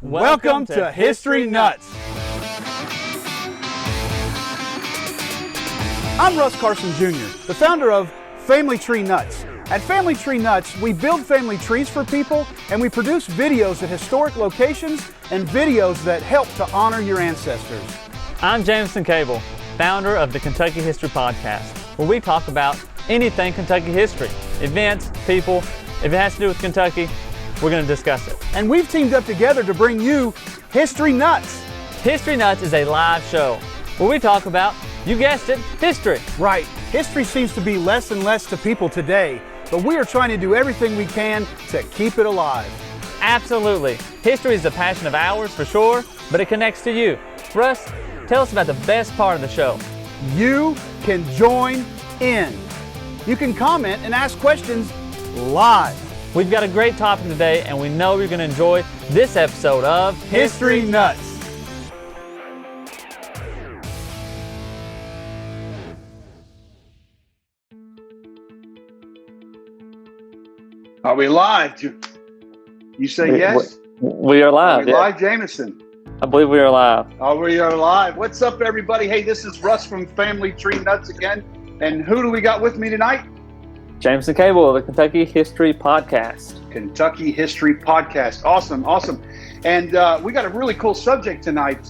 Welcome to History Nuts. I'm Russ Carson Jr., the founder of Family Tree Nuts. At Family Tree Nuts, we build family trees for people, and we produce videos at historic locations and videos that help to honor your ancestors. I'm Jameson Cable, founder of the Kentucky History Podcast, where we talk about anything Kentucky history, events, people. If it has to do with Kentucky, we're going to discuss it. And we've teamed up together to bring you History Nuts. History Nuts is a live show where we talk about, you guessed it, history. Right. History seems to be less and less to people today, but we are trying to do everything we can to keep it alive. Absolutely. History is a passion of ours for sure, but it connects to you. Russ, tell us about the best part of the show. You can join in. You can comment and ask questions live. We've got a great topic today, and we know you're going to enjoy this episode of History Nuts. Are we live? You say yes? We are live. Are we live, Jameson? I believe we are live. Oh, we are live. What's up, everybody? Hey, this is Russ from Family Tree Nuts again. And who do we got with me tonight? Jameson Cable of the Kentucky History Podcast. Kentucky History Podcast. Awesome, awesome. And we got a really cool subject tonight.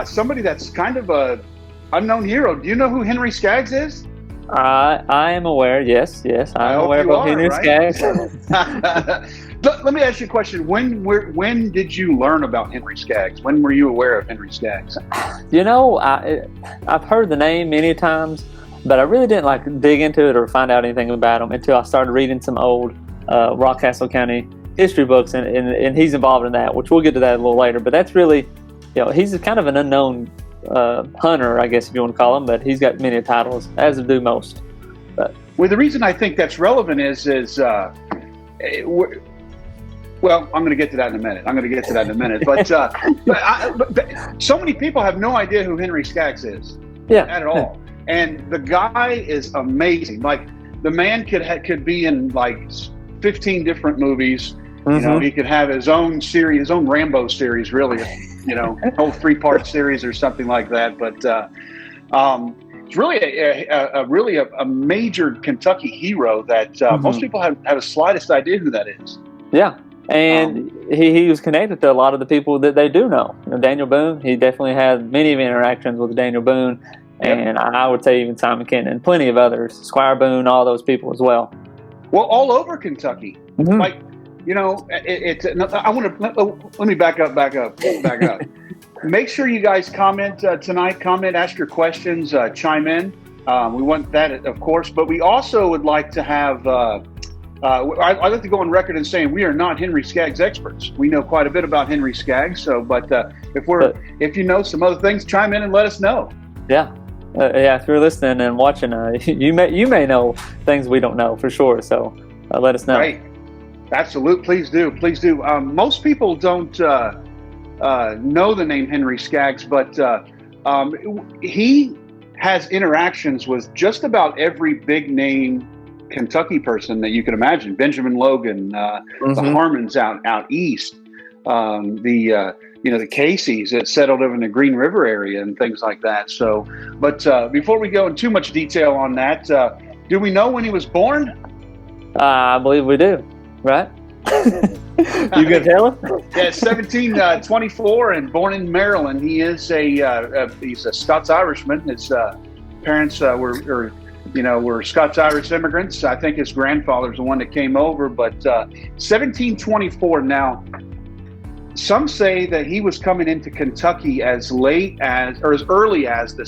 Somebody that's kind of a unknown hero. Do you know who Henry Skaggs is? I am aware, yes. I'm aware of Henry Skaggs. Let me ask you a question. When did you learn about Henry Skaggs? When were you aware of Henry Skaggs? You know, I've heard the name many times, but I really didn't dig into it or find out anything about him until I started reading some old Rockcastle County history books, and he's involved in that, which we'll get to that a little later. But that's really, he's kind of an unknown hunter, I guess if you want to call him, but he's got many titles, as do most. But well, the reason I think that's relevant is well, I'm going to get to that in a minute. But, but so many people have no idea who Henry Skaggs is. Yeah, at all. And the guy is amazing. Like, the man could be in like 15 different movies. Mm-hmm. He could have his own series, his own Rambo series, really. Whole 3-part series or something like that. But it's really a major Kentucky hero that most people have the slightest idea who that is. Yeah. And he was connected to a lot of the people that they do know. Daniel Boone, he definitely had many interactions with Daniel Boone. And I would say even Simon Kenton and plenty of others, Squire Boone, all those people as well. Well, all over Kentucky. Mm-hmm. Like, I want to, let me back up. Make sure you guys comment tonight, ask your questions, chime in. We want that, of course, but we also would like to have, I'd like to go on record and saying we are not Henry Skaggs experts. We know quite a bit about Henry Skaggs, but if you know some other things, chime in and let us know. Yeah. If you're listening and watching, you may know things we don't know for sure. So let us know. Right. Absolutely. Please do. Most people don't know the name Henry Skaggs, but he has interactions with just about every big name Kentucky person that you can imagine. Benjamin Logan, the Harmons out east, the Caseys that settled over in the Green River area and things like that. So, but before we go in too much detail on that, do we know when he was born? I believe we do, right? You can tell him? Yeah, 1724 and born in Maryland. He is he's a Scots-Irishman. His parents were Scots-Irish immigrants. I think his grandfather's the one that came over, but 1724 now. Some say that he was coming into Kentucky as early as the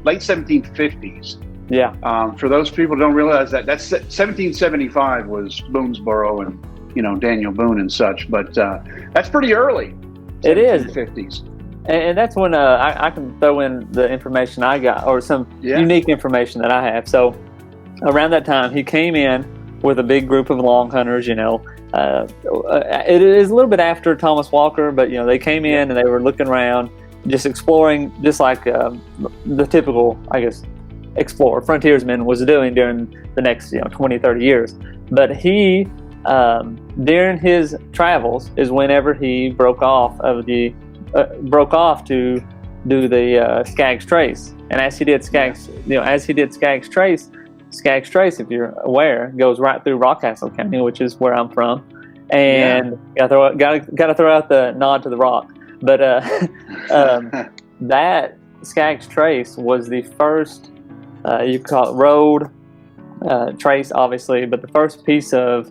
late 1750s. Yeah. For those people who don't realize that's 1775 was Boonesboro and Daniel Boone and such, but that's pretty early. It is 50s. And that's when I can throw in the information I got, or some unique information that I have. So around that time, he came in with a big group of Longhunters. It is a little bit after Thomas Walker, but they came in and they were looking around, just exploring, just like the typical, I guess, frontiersman was doing during the next 20, 30 years. But he during his travels is whenever he broke off to do the Skaggs Trace. And as he did Skaggs Trace, if you're aware, goes right through Rockcastle County, which is where I'm from. And got to throw out the nod to the rock. But that Skaggs Trace was the first, you could call it road trace, obviously, but the first piece of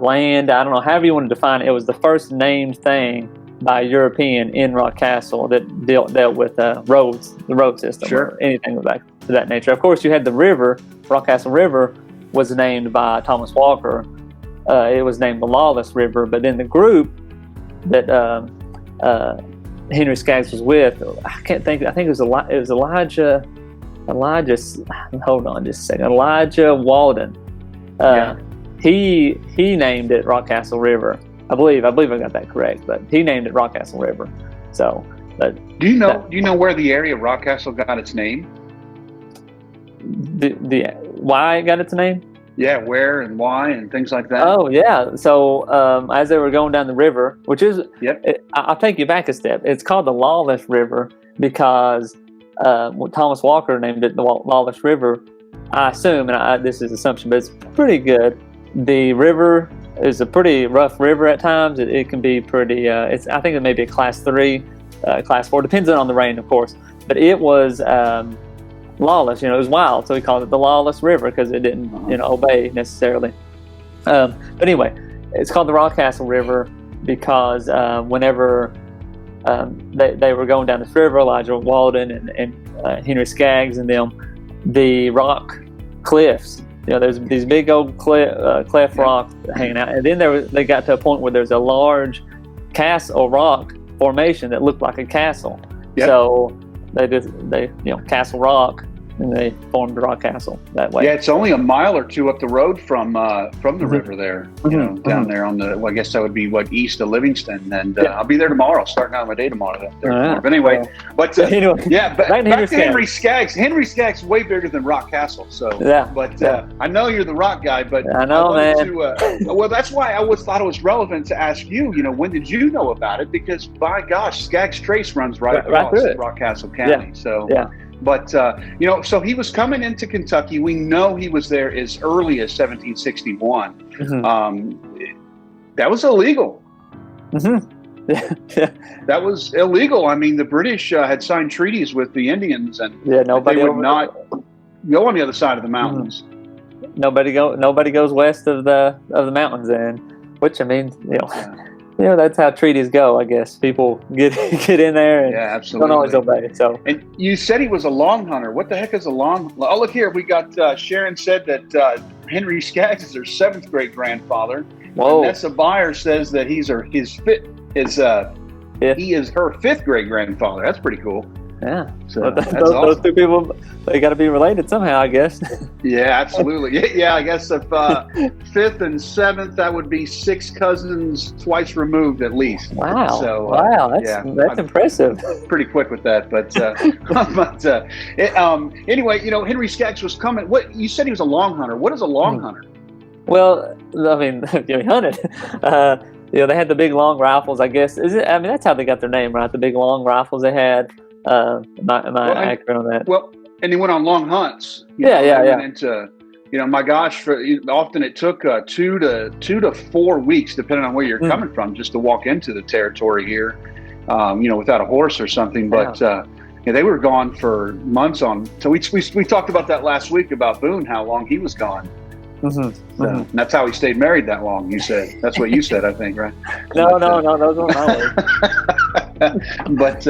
land, I don't know, however you want to define it, it was the first named thing by a European in Rockcastle that dealt with roads, the road system, or anything of that nature. Of course, you had the river. Rockcastle River was named by Thomas Walker. It was named the Lawless River, but then the group that Henry Skaggs was with, I think it was Elijah. Hold on just a second. Elijah Walden. He named it Rockcastle River. I believe I got that correct, but he named it Rockcastle River. So, but do you know where the area of Rockcastle got its name? The why it got its name? Yeah, where and why and things like that. Oh yeah. So as they were going down the river, which is, I'll take you back a step. It's called the Lawless River because Thomas Walker named it the Lawless River. I assume, and this is assumption, but it's pretty good. The river is a pretty rough river at times. It can be pretty. I think it may be a class 3, class 4, depends on the rain, of course. But it was lawless. It was wild, so he called it the Lawless River because it didn't, obey necessarily. But anyway, it's called the Rockcastle River because whenever they were going down this river, Elijah Walden and Henry Skaggs and them, the rock cliffs. There's these big old cleft rocks hanging out, and then they got to a point where there's a large castle rock formation that looked like a castle. Yep. So they Castle Rock, and they formed Rockcastle that way. Yeah, it's only a mile or two up the road from the river there. Down there on the. Well, I guess that would be east of Livingston, and I'll be there tomorrow. Starting out my day tomorrow. But anyway, back to Henry Skaggs. Henry Skaggs is way bigger than Rockcastle. So I know you're the rock guy, but I know, man. Well, that's why I thought it was relevant to ask you. When did you know about it? Because by gosh, Skaggs Trace runs right across Rockcastle County. So. But, so he was coming into Kentucky. We know he was there as early as 1761. That was illegal. That was illegal. I mean, the British had signed treaties with the Indians, and nobody would not go on the other side of the mountains. Nobody goes west of the mountains, and which, I mean, that's how treaties go, I guess. People get in there and don't always obey. So, and you said he was a Longhunter. What the heck is a long? Oh, look here. We got Sharon said that Henry Skaggs is her 7th great grandfather. Whoa. Vanessa Byer says that he is her 5th great grandfather. That's pretty cool. Yeah. So those two people, they got to be related somehow, I guess. Yeah, absolutely. Yeah, I guess if 5th and 7th, that would be 6 cousins twice removed at least. Wow. So, that's impressive. Pretty quick with that, but anyway, Henry Skaggs was coming. What you said he was a Longhunter. What is a Longhunter? Well, I mean, he hunted. They had the big long rifles, I guess. That's how they got their name, right? The big long rifles they had. Am I accurate on that? Well, and they went on long hunts. Into, my gosh, often it took 2 to 4 weeks, depending on where you're coming from, just to walk into the territory here, without a horse or something. But they were gone for months on. So we talked about that last week about Boone, how long he was gone. And that's how he stayed married that long. You said that's what you said, I think, right? No, those weren't my words. But.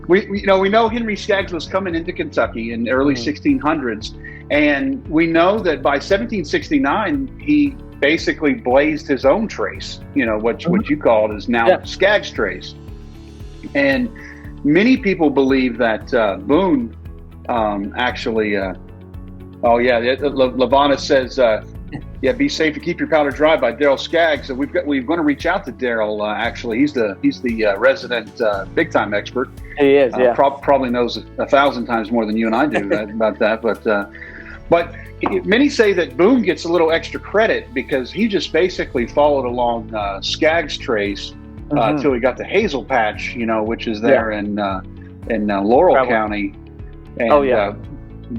We know Henry Skaggs was coming into Kentucky in the early 1600s, and we know that by 1769 he basically blazed his own trace. What you called is now Skaggs Trace, and many people believe that Boone actually. Lavana says. Be safe and keep your powder dry by Daryl Skaggs. So we're going to reach out to Daryl. Actually, he's the resident big time expert. He is. Probably knows 1,000 times more than you and I do about that. But many say that Boone gets a little extra credit because he just basically followed along Skaggs' trace till he got to Hazel Patch, which is there in Laurel County, and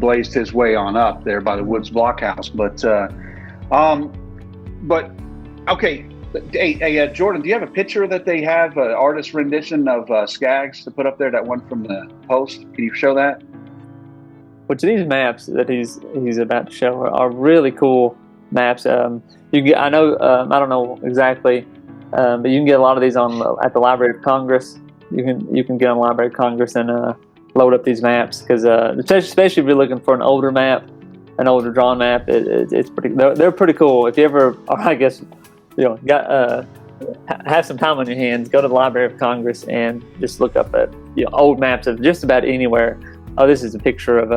blazed his way on up there by the Woods Blockhouse. But okay. Hey, Jordan, do you have a picture that they have, an artist rendition of Skaggs to put up there, that one from the Post? Can you show that? Which these maps that he's about to show are really cool maps. You get, I know, I don't know exactly, but you can get a lot of these at the Library of Congress. You can get on the Library of Congress and load up these maps, because especially if you're looking for an older map, an older drawn map, it's pretty. They're pretty cool. If you ever, I guess, have some time on your hands, go to the Library of Congress and just look up at old maps of just about anywhere. Oh, this is a picture of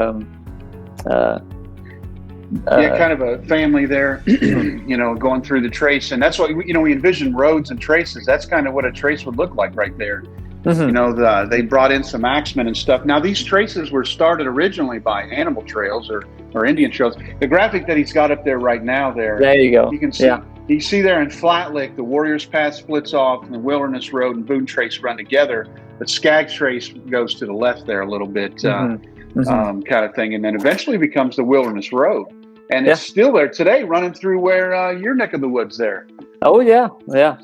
kind of a family there, going through the trace, and that's what we envision roads and traces. That's kind of what a trace would look like right there. They brought in some axemen and stuff. Now, these traces were started originally by animal trails or Indian trails. The graphic that he's got up there right now, there you go. You can see. Yeah. You see there in Flat Lick, the Warriors Path splits off, and the Wilderness Road and Boone Trace run together. But Skaggs Trace goes to the left there a little bit, kind of thing, and then eventually becomes the Wilderness Road. And it's still there today, running through where your neck of the woods there. Oh yeah.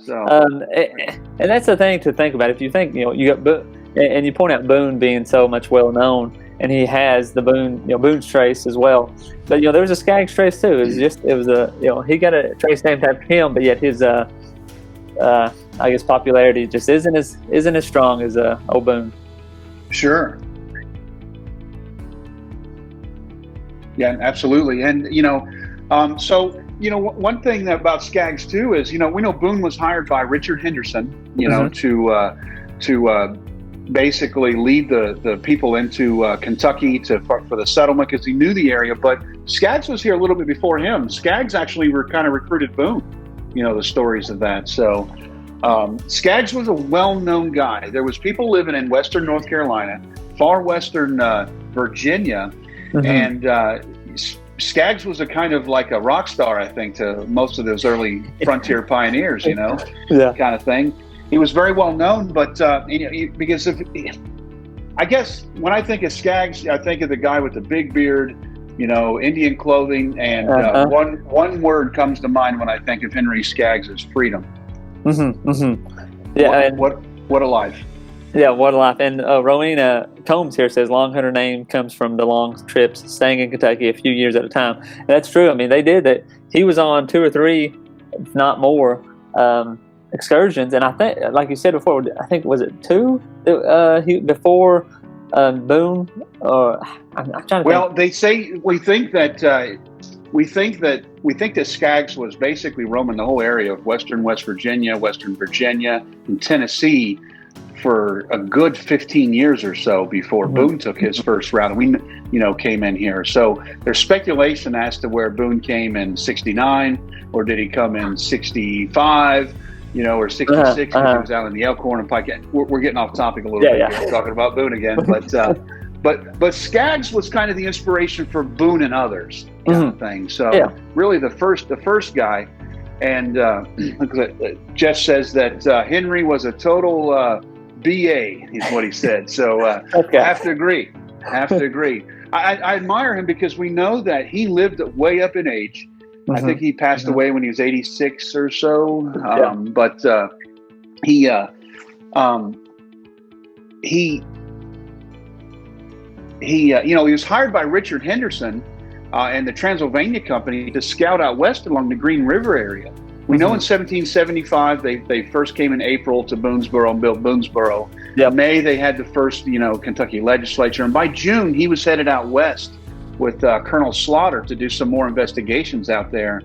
So, and that's the thing to think about. If you think you got Boone, and you point out Boone being so much well known, and he has the Boone's Trace as well. But there was a Skaggs Trace too. It was he got a trace named after him, but yet his I guess popularity just isn't as strong as old Boone. Sure. Yeah, absolutely. And so one thing about Skaggs too is we know Boone was hired by Richard Henderson, to basically lead the people into Kentucky for the settlement, because he knew the area. But Skaggs was here a little bit before him. Skaggs actually kind of recruited Boone, the stories of that. So Skaggs was a well-known guy. There was people living in western North Carolina, far western Virginia, and Skaggs was a kind of like a rock star, I think, to most of those early frontier pioneers, kind of thing. He was very well known, but because I guess when I think of Skaggs, I think of the guy with the big beard, Indian clothing, and one word comes to mind when I think of Henry Skaggs is freedom. Yeah, what a life! Yeah, what a life! And Rowena Combs here says Longhunter name comes from the long trips, staying in Kentucky a few years at a time. And that's true. I mean, they did that. He was on 2 or 3, if not more, excursions, and I think, like you said before, I think was it 2 before Boone? Or I'm trying to. Well, they say we think that Skaggs was basically roaming the whole area of western West Virginia, western Virginia, and Tennessee for a good 15 years or so before Boone took his first route. And we, came in here. So there's speculation as to where Boone came in 69, or did he come in 65? Or 66, he was out in the Elkhorn and Pike. We're getting off topic a little bit. We're talking about Boone again, but Skaggs was kind of the inspiration for Boone and others, kind of thing. So really, the first guy. And Jeff says that Henry was a total BA, is what he said. So I have to agree. I admire him because we know that he lived way up in age. I think he passed away when he was 86 or so. But he was hired by Richard Henderson and the Transylvania Company to scout out west along the Green River area. We know in 1775 they first came in April to Boonesboro and built Boonesboro. May they had the first Kentucky legislature, and by June he was headed out west with Colonel Slaughter to do some more investigations out there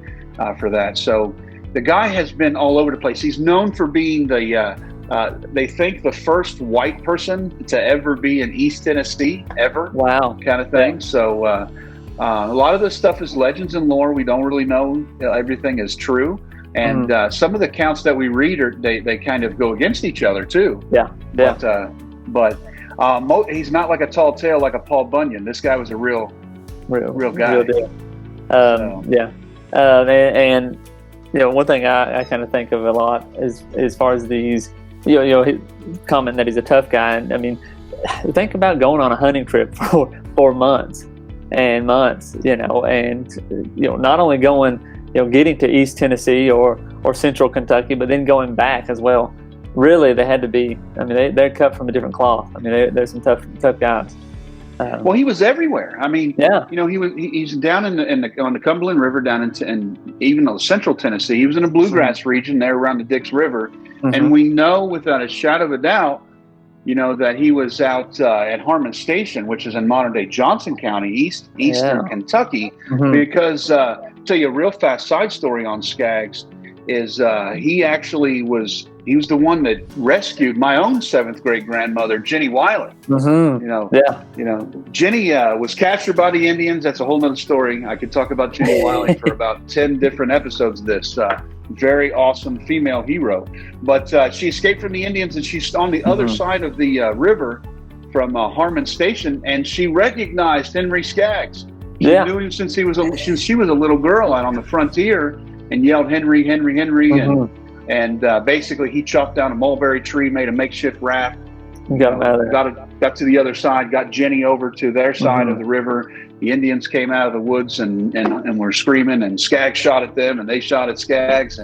for that. So the guy has been all over the place. He's known for being they think the first white person to ever be in East Tennessee ever. Wow, kind of thing. So a lot of this stuff is legends and lore. We don't really know everything is true. And some of the accounts that we read they kind of go against each other too. But he's not like a tall tale like a Paul Bunyan. This guy was a real real guy. Real deal. Yeah. And one thing I kind of think of a lot is as far as these, comment that he's a tough guy. And I mean, think about going on a hunting trip for months and months, and not only going, getting to East Tennessee or Central Kentucky, but then going back as well. Really, they had to be. I mean, they're cut from a different cloth. I mean, they're some tough guys. Well, he was everywhere. I mean, yeah. He's down on the Cumberland River, down in even though Central Tennessee. He was in a bluegrass region there around the Dix River, and we know without a shadow of a doubt, that he was out at Harmon Station, which is in modern day Johnson County, eastern Kentucky. Because tell you a real fast side story on Skaggs is he was the one that rescued my own 7th grade grandmother, Jenny Wiley. Jenny was captured by the Indians. That's a whole nother story. I could talk about Jenny Wiley for about 10 different episodes of this. Very awesome female hero. But she escaped from the Indians, and she's on the other side of the river from Harmon Station, and she recognized Henry Skaggs. She knew him since she was a little girl out on the frontier, and yelled Henry, Henry, Henry, and basically he chopped down a mulberry tree, made a makeshift raft, got him out of there. Got to the other side, got Jenny over to their side of the river. The Indians came out of the woods and were screaming, and Skaggs shot at them, and they shot at Skaggs,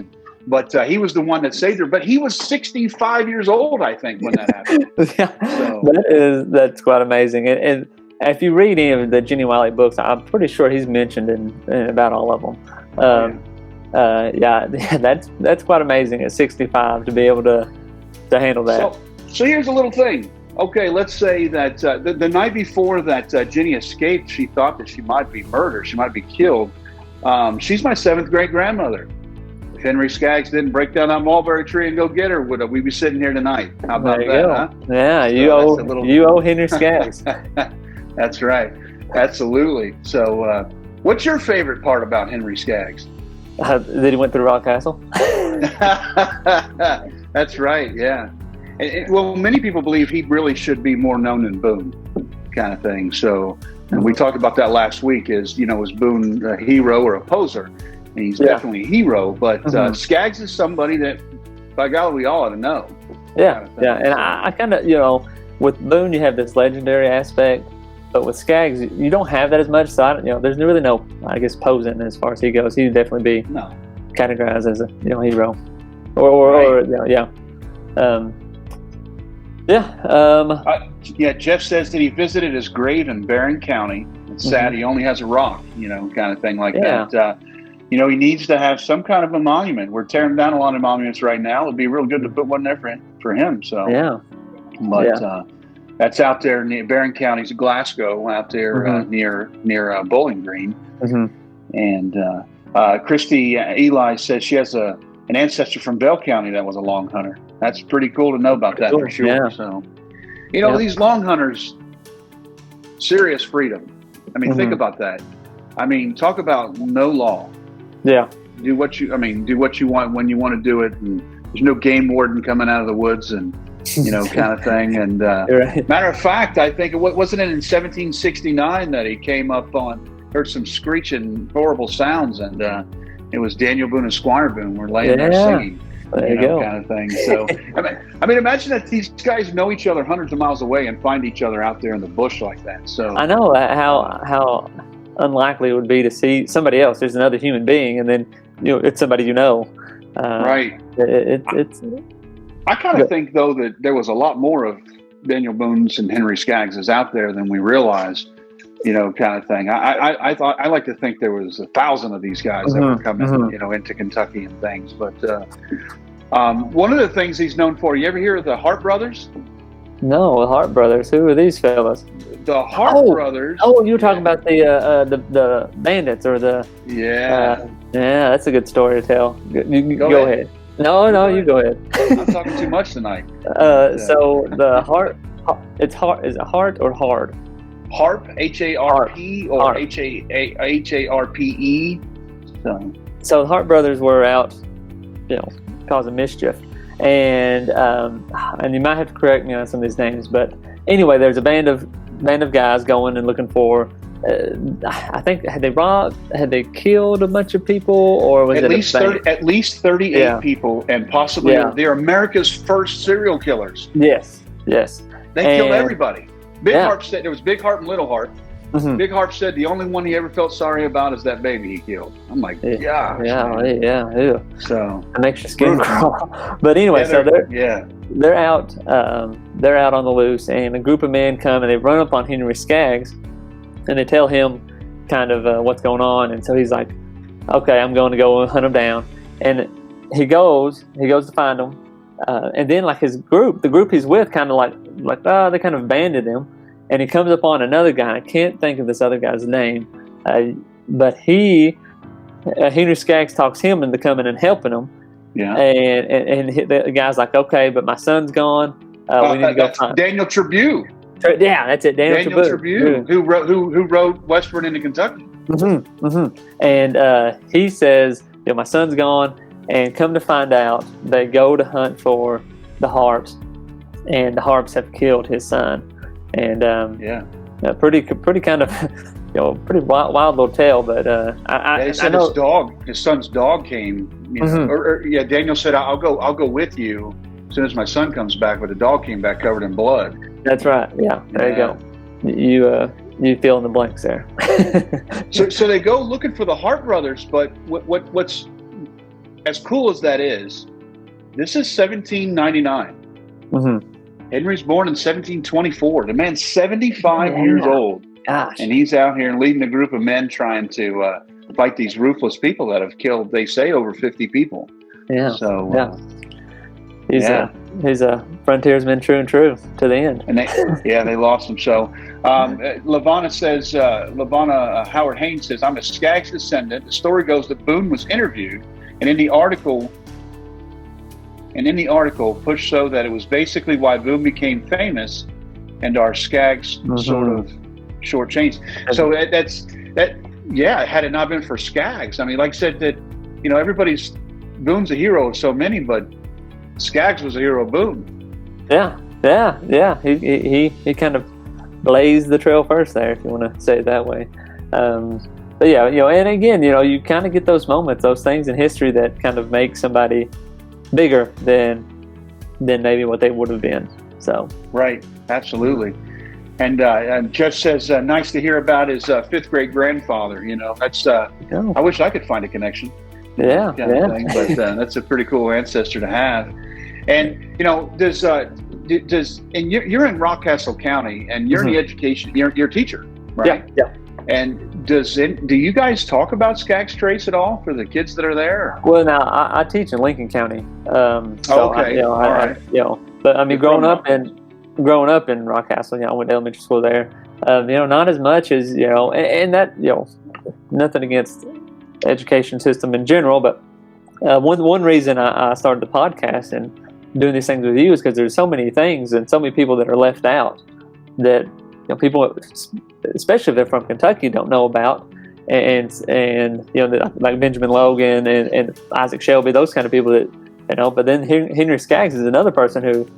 but he was the one that saved her. But he was 65 years old, I think, when that happened. So. That's quite amazing. And if you read any of the Jenny Wiley books, I'm pretty sure he's mentioned in about all of them. That's quite amazing at 65 to be able to handle that. So here's a little thing. Okay, let's say that the night before that Jenny escaped, she thought that she might be murdered, she might be killed. She's my 7th great grandmother. If Henry Skaggs didn't break down that mulberry tree and go get her, would we be sitting here tonight? How about that? Huh? Yeah, so you owe Henry Skaggs. That's right, absolutely. So, what's your favorite part about Henry Skaggs? That he went through Rock Castle. That's right. Yeah. Well, many people believe he really should be more known than Boone, kind of thing. So, and we talked about that last week. Was Boone a hero or a poser? And he's definitely a hero. But Skaggs is somebody that, by golly, we all ought to know. Yeah, and I kind of, with Boone, you have this legendary aspect, but with Skaggs, you don't have that as much. So, there's really no, I guess, posing as far as he goes. He'd definitely be categorized as a hero, Jeff says that he visited his grave in Barron County. It's sad he only has a rock, kind of thing like that. He needs to have some kind of a monument. We're tearing down a lot of monuments right now. It'd be real good to put one there for him. So that's out there near Barron County's Glasgow, out there near Bowling Green. And Christy Eli says she has an ancestor from Bell County that was a Longhunter. That's pretty cool to know about that for sure. Yeah. So, these Longhunters, serious freedom. I mean, think about that. I mean, talk about no law. Yeah. Do what you want when you want to do it, and there's no game warden coming out of the woods and kind of thing. And matter of fact, I think wasn't it in 1769 that he came up heard some screeching, horrible sounds, and it was Daniel Boone and Squire Boone were laying there singing. There you go. Kind of thing. So, I mean, imagine that these guys know each other hundreds of miles away and find each other out there in the bush like that. So I know how unlikely it would be to see somebody else. There's another human being, and then it's somebody right. I kind of think though that there was a lot more of Daniel Boone's and Henry Skaggs out there than we realize. Kind of thing. I like to think there was 1,000 of these guys that were coming, into Kentucky and things. But one of the things he's known for, you ever hear of the Hart brothers? No, the Hart brothers. Who are these fellas? The Hart brothers. Oh, you were talking about the bandits or the. Yeah. That's a good story to tell. Go ahead. No, you go ahead. I'm talking too much tonight. So the Hart, it's Hart. Is it Hart or Hard? Harp, H-A-R-P, or H-A-R-P-E. So the Hart brothers were out, causing mischief, and you might have to correct me on some of these names, but anyway, there's a band of guys going and looking for I think had they killed a bunch of people, or was at least 38 people, and possibly they're America's first serial killers. Yes. They killed everybody. Big Harp said there was Big Harp and Little Harp. Mm-hmm. Big Harp said the only one he ever felt sorry about is that baby he killed. I'm like, gosh, yeah. So that makes your skin crawl. But anyway, they're out on the loose, and a group of men come and they run up on Henry Skaggs, and they tell him kind of what's going on. And so he's like, okay, I'm going to go hunt them down. And he goes to find them. And then like the group he's with kind of like they kind of abandoned him. And he comes upon another guy. I can't think of this other guy's name. But Henry Skaggs talks him into coming and helping him. Yeah. And the guy's like, okay, but my son's gone. We need to go find Daniel Tribune. Yeah, that's it. Daniel Tribune, who wrote Westward into Kentucky. Mm-hmm, mm-hmm. And he says, my son's gone. And come to find out, they go to hunt for the Harps, and the Harps have killed his son. And pretty kind of pretty wild little tale. But they said I know his son's dog came. Mm-hmm. Daniel said, "I'll go with you as soon as my son comes back." But the dog came back covered in blood. That's right. Yeah, there you go. You fill in the blanks there. so they go looking for the Hart brothers. But what's as cool as that is, this is 1799. Mm-hmm. Henry's born in 1724. The man's 75 years old. Gosh. And he's out here leading a group of men trying to fight these ruthless people that have killed, they say, over 50 people. Yeah. So, he's a frontiersman true and true to the end. And they lost him. So, Lavana says, Howard Haynes says, I'm a Skaggs descendant. The story goes that Boone was interviewed, and in the article pushed so that it was basically why Boone became famous, and our Skaggs sort of shortchanged. So had it not been for Skaggs, I mean, like I said, that Boone's a hero of so many, but Skaggs was a hero of Boone. Yeah. He kind of blazed the trail first there, if you want to say it that way. But and again, you kind of get those moments, those things in history that kind of make somebody bigger than maybe what they would have been. So right, absolutely. And Jeff says, nice to hear about his fifth great grandfather. That's I wish I could find a connection. Yeah. But that's a pretty cool ancestor to have. And does and you're in Rockcastle County, and you're in the education. You're a teacher, right? Yeah. And do you guys talk about Skaggs traits at all for the kids that are there? Well, now I teach in Lincoln County. Okay. All right. But I mean, growing up in Rockcastle, I went to elementary school there. Not as much as and that nothing against the education system in general, but one reason I started the podcast and doing these things with you is because there's so many things and so many people that are left out that people, especially if they're from Kentucky, don't know about, and like Benjamin Logan and Isaac Shelby, those kind of people that But then Henry Skaggs is another person who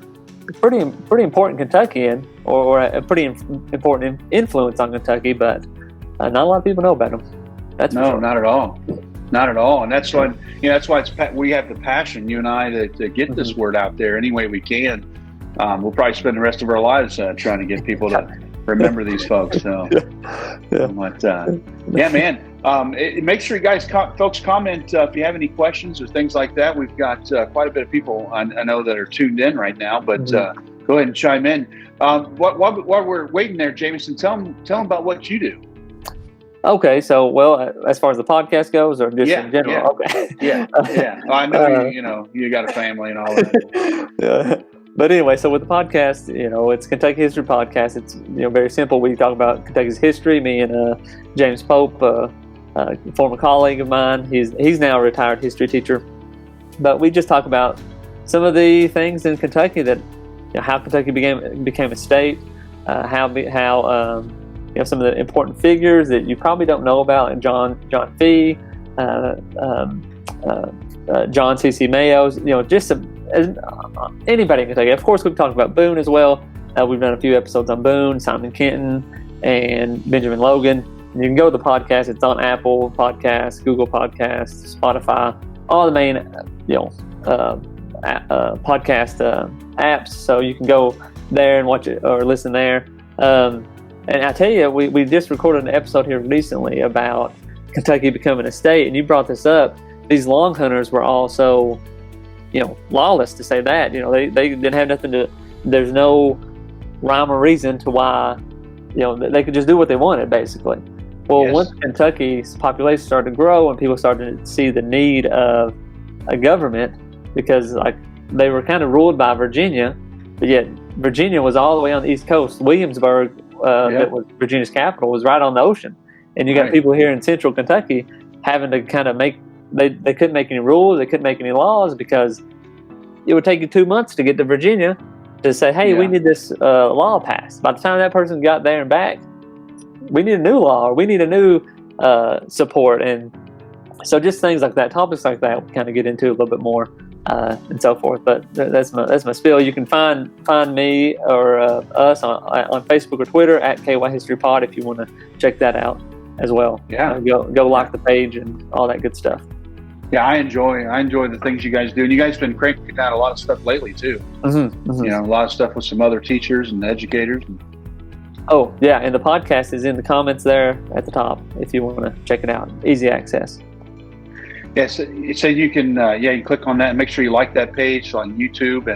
pretty important Kentuckian or a pretty important influence on Kentucky, but not a lot of people know about him. That's no, sure. Not at all. And that's why we have the passion, you and I, to get this word out there any way we can. We'll probably spend the rest of our lives trying to get people to remember these folks. So, make sure you guys, folks, comment if you have any questions or things like that. We've got quite a bit of people I know that are tuned in right now, but go ahead and chime in. While we're waiting there, Jameson, tell them about what you do. Okay, so as far as the podcast goes, or just in general? Yeah. Okay. Yeah. Well, I know you got a family and all that. Yeah. But anyway, so with the podcast, it's Kentucky History Podcast. It's very simple. We talk about Kentucky's history. Me and James Pope, a former colleague of mine, he's now a retired history teacher. But we just talk about some of the things in Kentucky that how Kentucky became a state, how some of the important figures that you probably don't know about, and John Fee, John C.C. Mayo, just anybody in Kentucky. Of course, we've talked about Boone as well. We've done a few episodes on Boone, Simon Kenton, and Benjamin Logan. And you can go to the podcast. It's on Apple Podcasts, Google Podcasts, Spotify, all the main podcast apps. So you can go there and watch it or listen there. And I tell you, we just recorded an episode here recently about Kentucky becoming a state, and you brought this up. These Longhunters were also, lawless, to say that. They didn't have nothing to. There's no rhyme or reason to why, they could just do what they wanted, basically. Well, Yes. Once Kentucky's population started to grow and people started to see the need of a government, because they were kind of ruled by Virginia, but yet Virginia was all the way on the East Coast. Williamsburg, that was Virginia's capital, was right on the ocean. And you got people here in central Kentucky having to kind of they couldn't make any rules, they couldn't make any laws, because it would take you 2 months to get to Virginia to say, hey, we need this law passed. By the time that person got there and back, we need a new law, or we need a new support. And so just things like that, topics like that, we kind of get into a little bit more and so forth. But that's my spiel. You can find me or us on Facebook or Twitter at KY History Pod if you want to check that out as well. Yeah. Go like the page and all that good stuff. Yeah, I enjoy the things you guys do, and you guys have been cranking out a lot of stuff lately too. Mm-hmm, mm-hmm. A lot of stuff with some other teachers and educators. Oh yeah, and the podcast is in the comments there at the top if you want to check it out. Easy access. Yes, so you can you click on that and make sure you like that page on YouTube.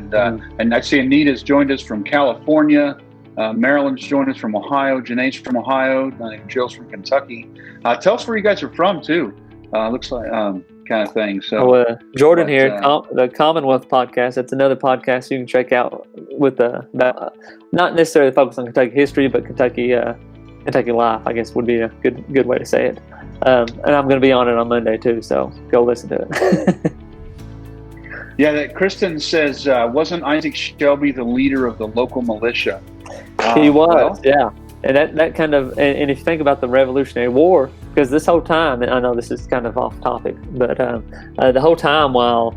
And I see Anita's joined us from California. Marilyn's joined us from Ohio. Janae's from Ohio. Jill's from Kentucky. Tell us where you guys are from too. Looks like kind of thing. So Jordan here, the Commonwealth podcast. That's another podcast you can check out with not necessarily focused on Kentucky history, but Kentucky life, I guess would be a good way to say it. And I'm going to be on it on Monday too, so go listen to it. That Kristen says, wasn't Isaac Shelby the leader of the local militia? He was, yeah. And that kind of, and if you think about the Revolutionary War, because this whole time, and I know this is kind of off topic, but the whole time while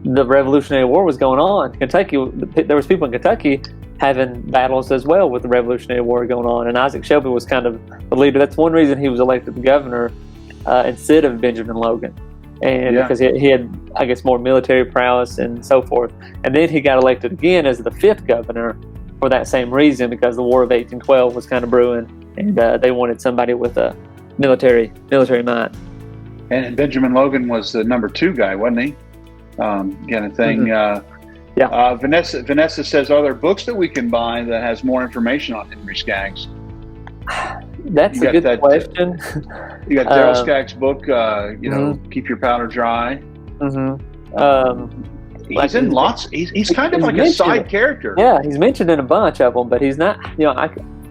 the Revolutionary War was going on, Kentucky, there was people in Kentucky having battles as well with the Revolutionary War going on, and Isaac Shelby was kind of the leader. That's one reason he was elected the governor instead of Benjamin Logan, and because he had, I guess, more military prowess and so forth. And then he got elected again as the 5th governor for that same reason, because the War of 1812 was kind of brewing, and they wanted somebody with a military mind. And Benjamin Logan was the number 2 guy, wasn't he? Kind of thing. Mm-hmm. Vanessa says, are there books that we can buy that has more information on Henry Skaggs? That's a good question. You got Daryl Skaggs' book, Keep Your Powder Dry. Mm-hmm. He's in lots. He's kind of like a side character. Yeah, he's mentioned in a bunch of them, but he's not.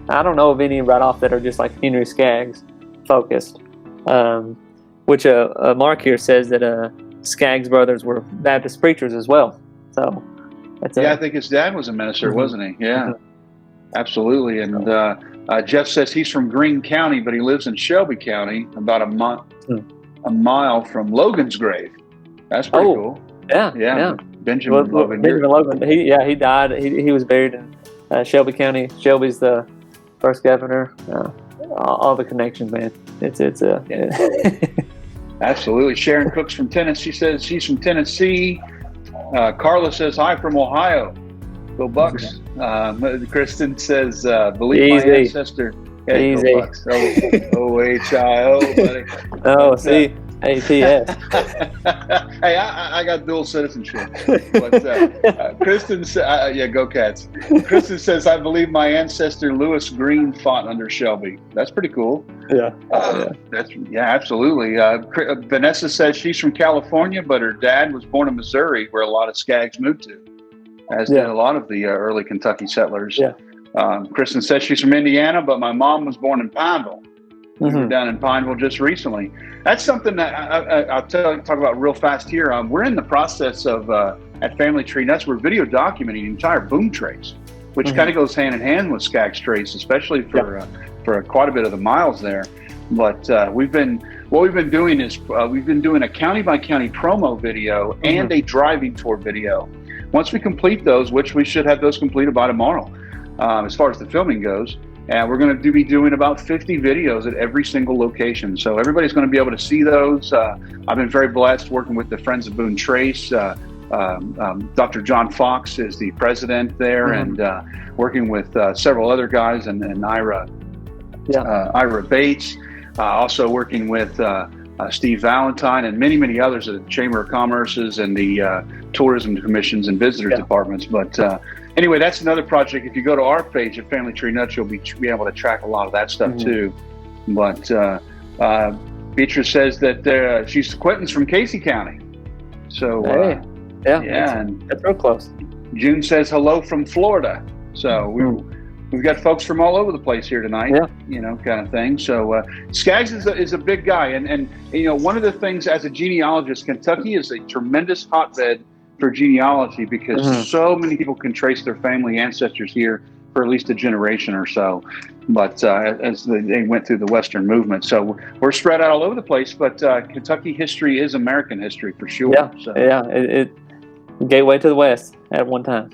I don't know of any right off that are just like Henry Skaggs focused. Which Mark here says that Skaggs brothers were Baptist preachers as well. So that's I think his dad was a minister, mm-hmm. wasn't he? Yeah, mm-hmm. Absolutely. And Jeff says he's from Greene County, but he lives in Shelby County, about a mile from Logan's grave. That's pretty cool. Yeah. Benjamin Logan. Benjamin Logan. He died. He was buried in Shelby County. Shelby's the first governor. All the connections, man. It's Absolutely. Sharon Cook's from Tennessee. She says she's from Tennessee. Carla says hi from Ohio. Go Bucks. Kristen says believe my ancestor. Yeah, Easy. Go Bucks. OHIO, buddy. Oh, see. APS. Hey, I got dual citizenship. But Kristen says, go Cats. Kristen says, I believe my ancestor Lewis Green fought under Shelby. That's pretty cool. Yeah. Absolutely. Vanessa says she's from California, but her dad was born in Missouri, where a lot of Skaggs moved to, as did a lot of the early Kentucky settlers. Yeah. Kristen says she's from Indiana, but my mom was born in Pineville. We were down in Pineville just recently. That's something that I'll talk about real fast here. We're in the process of, at Family Tree Nuts, we're video documenting entire boom trace, which kind of goes hand in hand with Skaggs trace, especially for quite a bit of the miles there. But what we've been doing is we've been doing a county by county promo video and a driving tour video. Once we complete those, which we should have those completed by tomorrow, as far as the filming goes, And we're going to be doing about 50 videos at every single location. So everybody's going to be able to see those. I've been very blessed working with the Friends of Boone Trace. Dr. John Fox is the president there, and working with several other guys, and Ira Bates. Also working with Steve Valentine and many others at the Chamber of Commerce's and the tourism commissions and visitors departments. But anyway, that's another project. If you go to our page at Family Tree Nuts, you'll be able to track a lot of that stuff too. But Beatrice says that she's acquaintance from Casey County. So and that's real close. June says hello from Florida. So we've got folks from all over the place here tonight, kind of thing. So Skaggs is a big guy. And one of the things as a genealogist, Kentucky is a tremendous hotbed for genealogy because so many people can trace their family ancestors here for at least a generation or so. But as they went through the Western movement. So we're spread out all over the place, but Kentucky history is American history for sure. It gateway to the West at one time.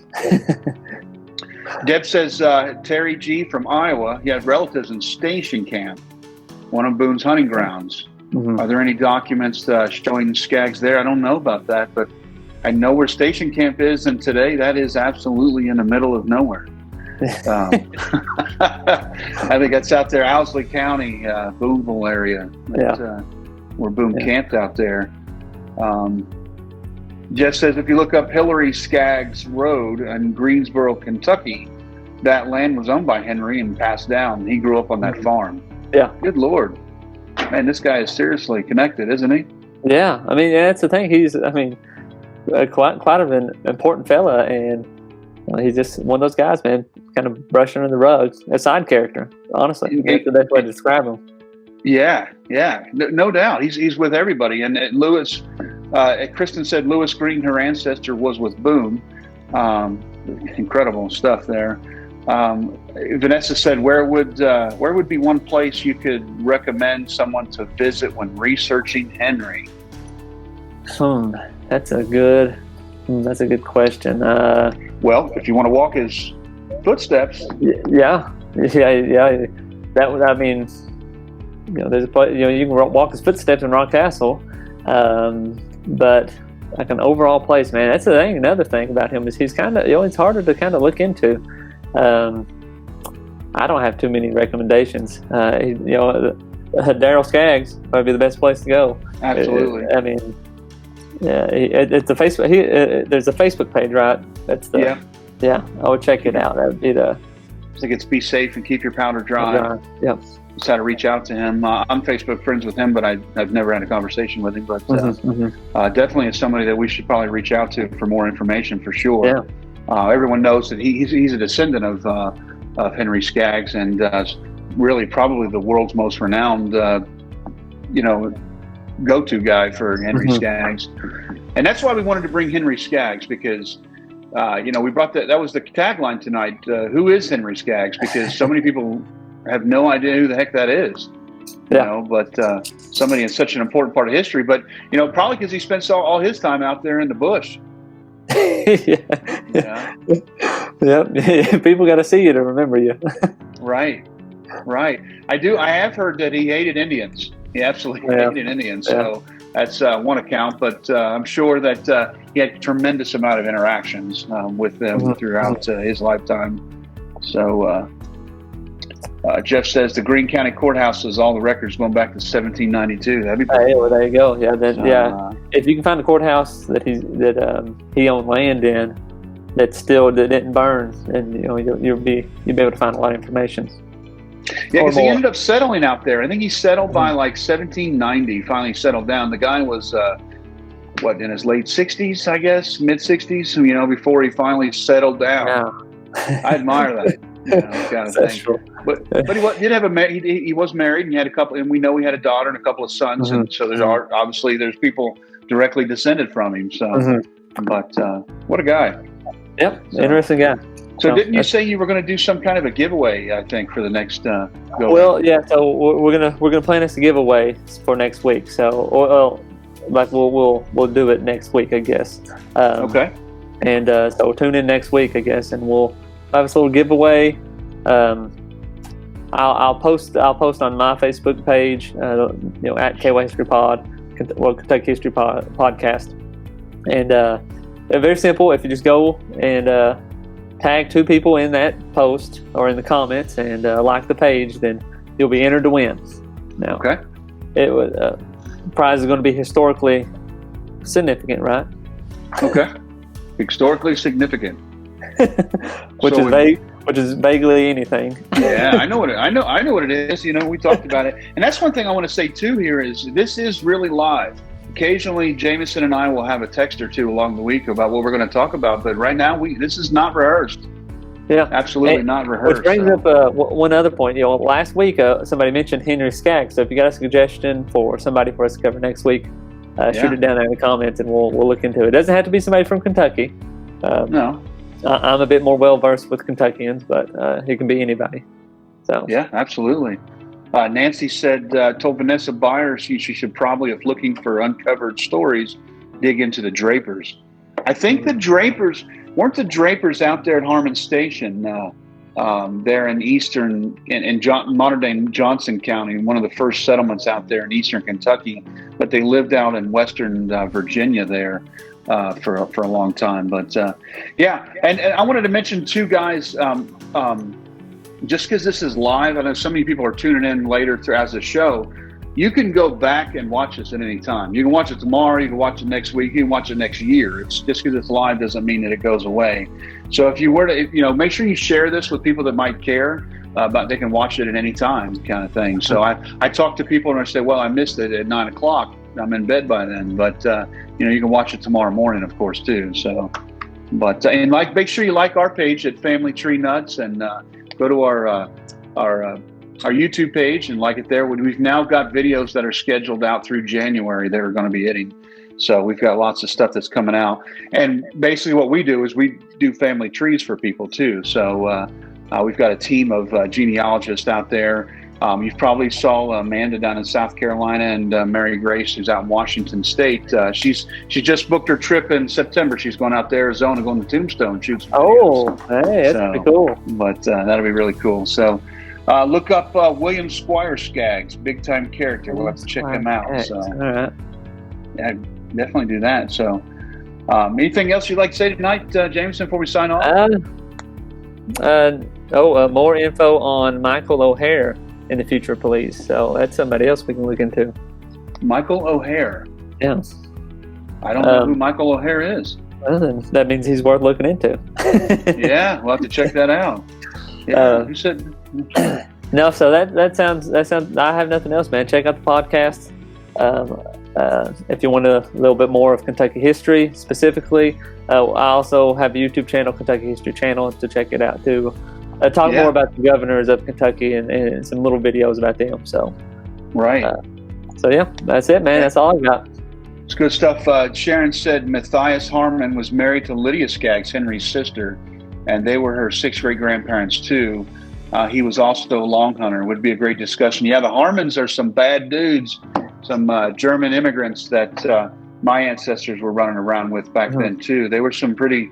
Deb says Terry G. from Iowa, he has relatives in Station Camp, one of Boone's hunting grounds. Are there any documents showing Skaggs there? I don't know about that, but I know where Station Camp is, and today that is absolutely in the middle of nowhere. I think that's out there, Owsley County, Booneville area, where Boone camped out there. Jeff says if you look up Hillary Skaggs Road in Greensboro, Kentucky, that land was owned by Henry and passed down. He grew up on that farm. Yeah. Good Lord. Man, this guy is seriously connected, isn't he? Yeah. I mean, that's the thing. He's, quite of an important fella, and he's just one of those guys, man, kind of brushing under the rugs. A side character, honestly. That's the best way to describe him. Yeah. No doubt. He's with everybody. And Lewis... Kristen said Lewis Green, her ancestor, was with Boone. Incredible stuff there. Vanessa said, where would be one place you could recommend someone to visit when researching Henry? That's a good question. Well, if you want to walk his footsteps, yeah. That would, I mean, there's a place, you can walk his footsteps in Rock Castle. But like an overall place, man, that's the thing. Another thing about him is he's kind of, it's harder to kind of look into. I don't have too many recommendations. Daryl Skaggs might be the best place to go. Absolutely. It's a Facebook. There's a Facebook page, right? That's the I would check it out. That would be the. I think it's be safe and keep your powder dry. Yep. Just how to reach out to him. I'm Facebook friends with him, but I've never had a conversation with him. But definitely it's somebody that we should probably reach out to for more information for sure. Yeah. Everyone knows that he's a descendant of Henry Skaggs, and really probably the world's most renowned go-to guy for Henry Skaggs. And that's why we wanted to bring Henry Skaggs, because we brought that was the tagline tonight. Who is Henry Skaggs? Because so many people have no idea who the heck that is. But somebody in such an important part of history. But probably because he spent all his time out there in the bush. People got to see you to remember you. Right. I have heard that he hated Indians. He absolutely hated Indians. So that's one account. But I'm sure that he had a tremendous amount of interactions with them throughout his lifetime. So Jeff says the Greene County Courthouse has all the records going back to 1792. That'd be pretty cool. Well, there you go. If you can find a courthouse that he owned land in that didn't burn, and you'll be able to find a lot of information. Yeah, because he ended up settling out there. I think he settled by like 1790. Finally settled down. The guy was in his late 60s, I guess, mid 60s. Before he finally settled down. Yeah. I admire that. Kind of thing. True. But he did have he was married, and he had a couple, and we know he had a daughter and a couple of sons, and so there's people directly descended from him. So, but what a guy! Yep, interesting guy. So didn't you say you were going to do some kind of a giveaway? I think for the next go. Well, yeah. So we're gonna plan this giveaway for next week. So, we'll do it next week, I guess. Okay. And so tune in next week, I guess, and we'll have a little giveaway. I'll post on my Facebook page, at KY History Pod, Kentucky History Podcast, and they're very simple. If you just go and tag 2 people in that post or in the comments and like the page, then you'll be entered to win. Now, okay, prize is going to be historically significant, right? Okay, historically significant, which is vaguely anything. Yeah, I know what it is. We talked about it, and that's one thing I want to say too. Here is this is really live. Occasionally, Jameson and I will have a text or two along the week about what we're going to talk about, but right now this is not rehearsed. Yeah, absolutely not rehearsed. Which brings up one other point. Last week somebody mentioned Henry Skaggs. So if you got a suggestion for somebody for us to cover next week, shoot it down there in the comments, and we'll look into it. It doesn't have to be somebody from Kentucky. No, I'm a bit more well versed with Kentuckians, but it can be anybody. So yeah, absolutely. Nancy said, told Vanessa Byers she should probably, if looking for uncovered stories, dig into the Drapers. I think the Drapers weren't the Drapers out there at Harmon Station, there in modern day Johnson County, one of the first settlements out there in eastern Kentucky, but they lived out in western Virginia there for a long time. But and I wanted to mention 2 guys. Just because this is live, I know so many people are tuning in later as a show. You can go back and watch this at any time. You can watch it tomorrow. You can watch it next week. You can watch it next year. It's just because it's live doesn't mean that it goes away. So if you were to, make sure you share this with people that might care about. They can watch it at any time, kind of thing. So I talk to people and I say, well, I missed it at 9 o'clock. I'm in bed by then, but you can watch it tomorrow morning, of course, too. So, but make sure you like our page at Family Tree Nuts and. Go to our YouTube page and like it there. We've now got videos that are scheduled out through January that are going to be hitting. So we've got lots of stuff that's coming out. And basically what we do is we do family trees for people too. So we've got a team of genealogists out there. You probably saw Amanda down in South Carolina and Mary Grace, who's out in Washington State. She just booked her trip in September. She's going out to Arizona, going to Tombstone, shoot some videos. Hey, that's pretty cool. But that'll be really cool. So look up William Squire Skaggs, big time character. We'll have to check him out. So all right. Yeah, definitely do that. So anything else you'd like to say tonight, Jameson, before we sign off? More info on Michael O'Hare in the future police. So that's somebody else we can look into. Michael O'Hare. Yeah. I don't know who Michael O'Hare is. Well, then that means he's worth looking into. Yeah, we'll have to check that out. Yeah, you said. No, so that sounds. I have nothing else, man. Check out the podcast. If you want a little bit more of Kentucky history specifically, I also have a YouTube channel, Kentucky History Channel, to check it out too. Talk more about the governors of Kentucky and some little videos about them. So, right. So yeah, that's it, man. That's all I got. It's good stuff. Sharon said Matthias Harmon was married to Lydia Skaggs, Henry's sister, and they were her 6 great-grandparents too. He was also a Longhunter. Would be a great discussion. Yeah, the Harmons are some bad dudes, some German immigrants that my ancestors were running around with back then too. They were some pretty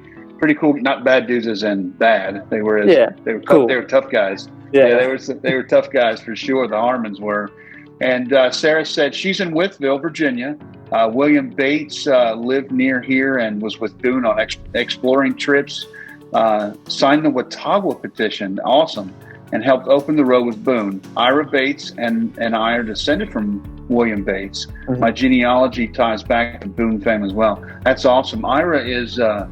cool, not bad dudes as in bad. They were cool. They were tough guys. Yeah, they were tough guys for sure. The Harmons were. And Sarah said she's in Wytheville, Virginia. William Bates lived near here and was with Boone on exploring trips. Signed the Watauga petition, awesome, and helped open the road with Boone. Ira Bates and I are descended from William Bates. Mm-hmm. My genealogy ties back to Boone family as well. That's awesome. Ira is an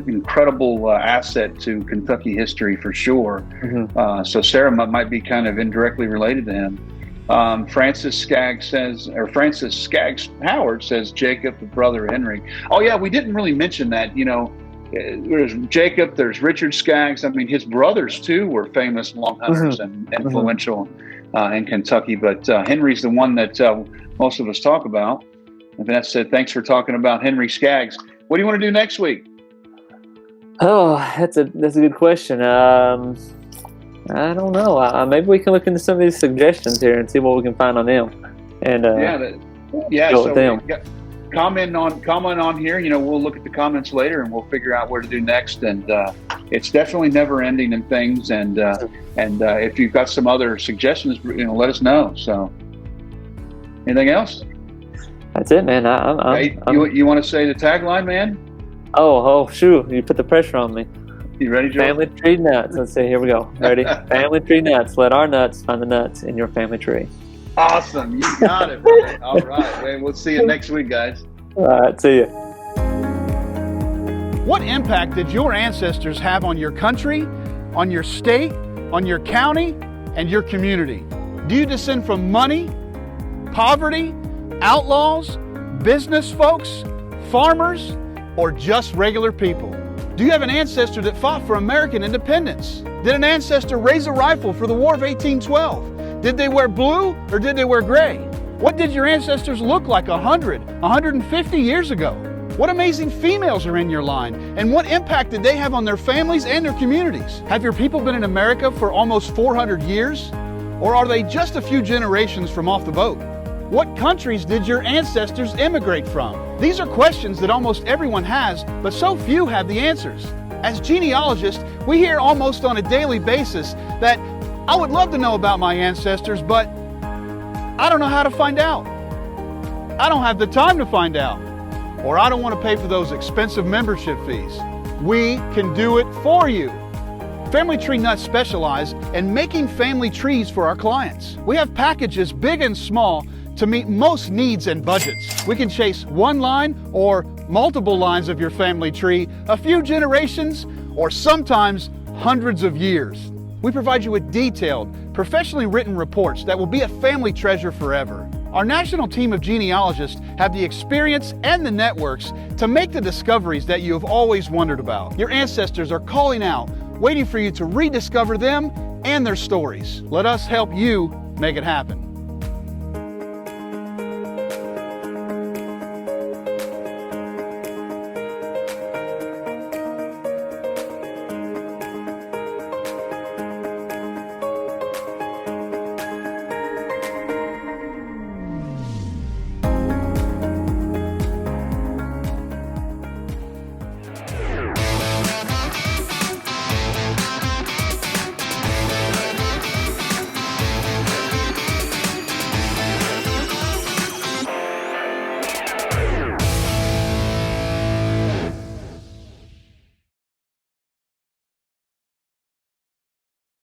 incredible asset to Kentucky history for sure. Mm-hmm. So Sarah might be kind of indirectly related to him. Francis Skaggs Howard says Jacob, the brother of Henry. Oh yeah, we didn't really mention that. There's Jacob, there's Richard Skaggs. I mean, his brothers too were famous Longhunters and influential in Kentucky. But Henry's the one that most of us talk about. And Vanessa said, thanks for talking about Henry Skaggs. What do you want to do next week? Oh, that's a good question. I don't know. Maybe we can look into some of these suggestions here and see what we can find on them. And so them. Comment on here. We'll look at the comments later and we'll figure out where to do next. And it's definitely never ending in things. And if you've got some other suggestions, let us know. So, anything else? That's it, man. You want to say the tagline, man? Oh, shoot! You put the pressure on me. You ready, Joe? Family tree nuts. Let's see. Here we go. Ready? Family tree nuts. Let our nuts find the nuts in your family tree. Awesome. You got it, man. All right, man. We'll see you next week, guys. All right. See you. What impact did your ancestors have on your country, on your state, on your county, and your community? Do you descend from money, poverty, outlaws, business folks, farmers, or just regular people? Do you have an ancestor that fought for American independence? Did an ancestor raise a rifle for the War of 1812? Did they wear blue or did they wear gray? What did your ancestors look like 100, 150 years ago? What amazing females are in your line, and what impact did they have on their families and their communities? Have your people been in America for almost 400 years? Or are they just a few generations from off the boat? What countries did your ancestors immigrate from? These are questions that almost everyone has, but so few have the answers. As genealogists, we hear almost on a daily basis that I would love to know about my ancestors, but I don't know how to find out. I don't have the time to find out, or I don't want to pay for those expensive membership fees. We can do it for you. Family Tree Nuts specialize in making family trees for our clients. We have packages big and small to meet most needs and budgets. We can chase one line or multiple lines of your family tree, a few generations, or sometimes hundreds of years. We provide you with detailed, professionally written reports that will be a family treasure forever. Our national team of genealogists have the experience and the networks to make the discoveries that you have always wondered about. Your ancestors are calling out, waiting for you to rediscover them and their stories. Let us help you make it happen.